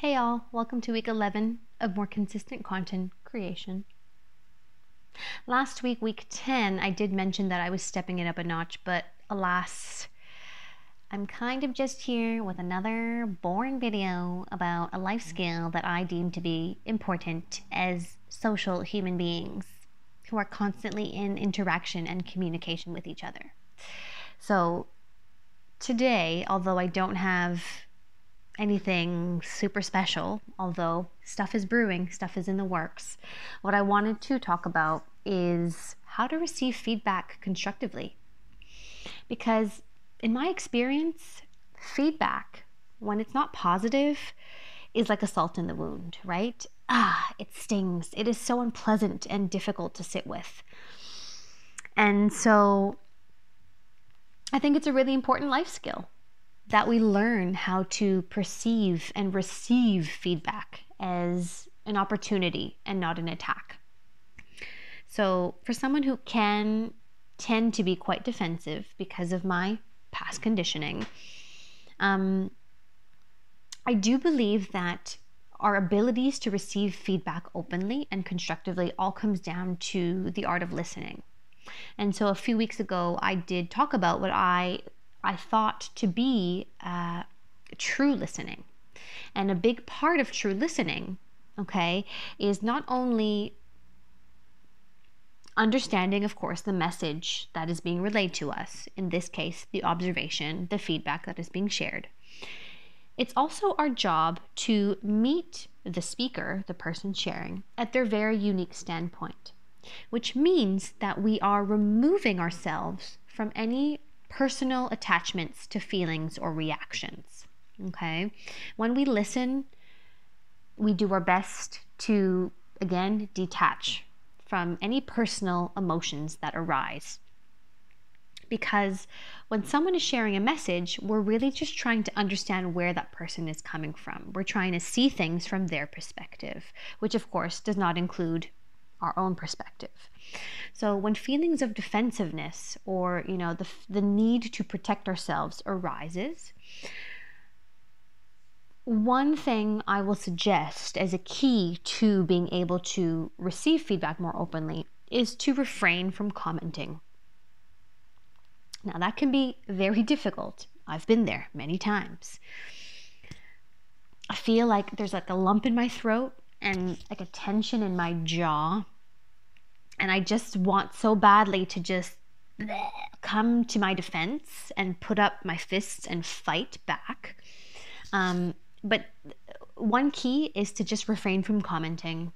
Hey all, welcome to week 11 of more consistent content creation. Last week, week 10, I did mention that I was stepping it up a notch, but alas, I'm kind of just here with another boring video about a life skill that I deem to be important as social human beings who are constantly in interaction and communication with each other. So today, although I don't have anything super special, although stuff is brewing, stuff is in the works, what I wanted to talk about is how to receive feedback constructively. Because in my experience, feedback, when it's not positive, is like a salt in the wound, right? It stings. It is so unpleasant and difficult to sit with. And so I think it's a really important life skill that we learn how to perceive and receive feedback as an opportunity and not an attack. So for someone who can tend to be quite defensive because of my past conditioning, I do believe that our abilities to receive feedback openly and constructively all comes down to the art of listening. And so a few weeks ago, I did talk about what I thought to be true listening. And a big part of true listening, okay, is not only understanding, of course, the message that is being relayed to us, in this case, the observation, the feedback that is being shared. It's also our job to meet the speaker, the person sharing, at their very unique standpoint, which means that we are removing ourselves from any personal attachments to feelings or reactions, okay? When we listen, we do our best to, again, detach from any personal emotions that arise. Because when someone is sharing a message, we're really just trying to understand where that person is coming from. We're trying to see things from their perspective, which of course does not include our own perspective. So when feelings of defensiveness or the need to protect ourselves arises, one thing I will suggest as a key to being able to receive feedback more openly is to refrain from commenting. Now that can be very difficult. I've been there many times. I feel like there's like a lump in my throat and like a tension in my jaw. And I just want so badly to just come to my defense and put up my fists and fight back. But one key is to just refrain from commenting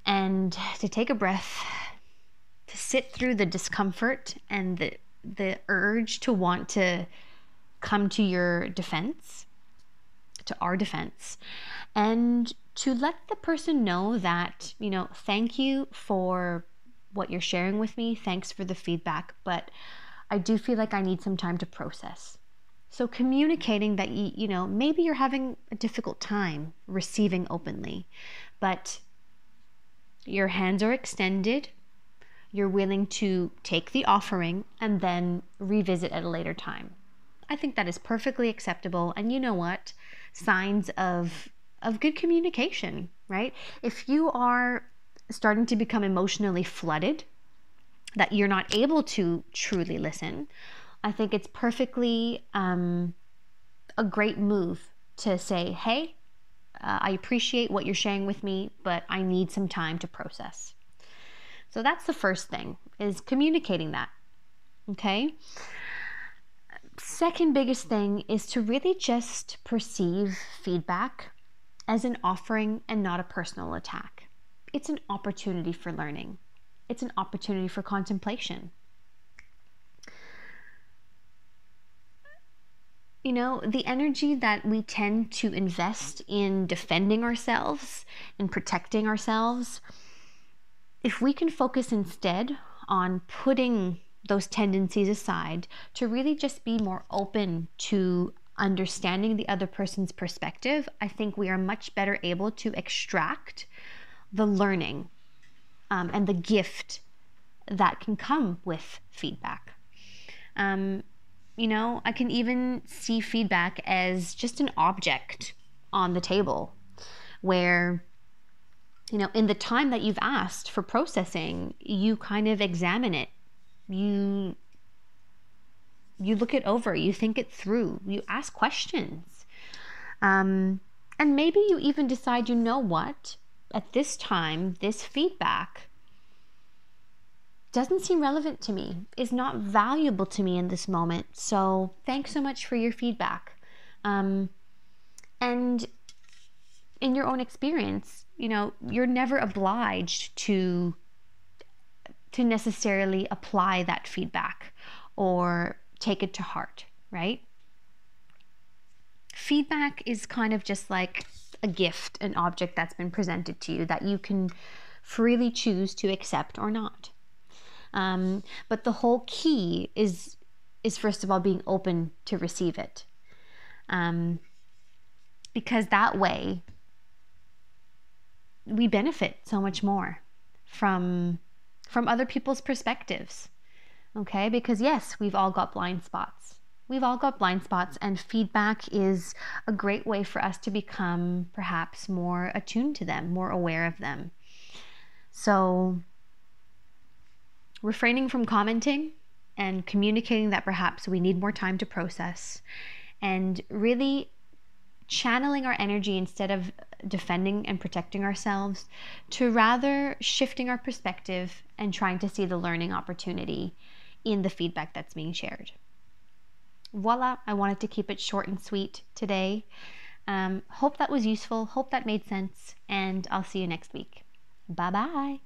and to take a breath, to sit through the discomfort and the urge to want to come to your defense, to our defense, and to let the person know that, thank you for what you're sharing with me. Thanks for the feedback, but I do feel like I need some time to process. So communicating that, maybe you're having a difficult time receiving openly, but your hands are extended. You're willing to take the offering and then revisit at a later time. I think that is perfectly acceptable. And you know what? Signs of good communication, right? If you are starting to become emotionally flooded, that you're not able to truly listen, I think it's perfectly a great move to say, hey, I appreciate what you're sharing with me, but I need some time to process. So that's the first thing, is communicating that, okay? Second biggest thing is to really just perceive feedback as an offering and not a personal attack. It's an opportunity for learning. It's an opportunity for contemplation. The energy that we tend to invest in defending ourselves and protecting ourselves, if we can focus instead on putting those tendencies aside to really just be more open to understanding the other person's perspective, I think we are much better able to extract the learning and the gift that can come with feedback. I can even see feedback as just an object on the table where, in the time that you've asked for processing, you kind of examine it. You look it over, you think it through, you ask questions. And maybe you even decide, what? At this time, this feedback doesn't seem relevant to me, is not valuable to me in this moment. So thanks so much for your feedback. And in your own experience, you're never obliged to necessarily apply that feedback or take it to heart, right? Feedback is kind of just like a gift, an object that's been presented to you that you can freely choose to accept or not. But the whole key is first of all being open to receive it, because that way we benefit so much more from other people's perspectives. Okay, because yes, we've all got blind spots. We've all got blind spots, and feedback is a great way for us to become perhaps more attuned to them, more aware of them. So refraining from commenting and communicating that perhaps we need more time to process, and really channeling our energy instead of defending and protecting ourselves to rather shifting our perspective and trying to see the learning opportunity in the feedback that's being shared. Voila, I wanted to keep it short and sweet today. Hope that was useful, hope that made sense, and I'll see you next week. Bye-bye.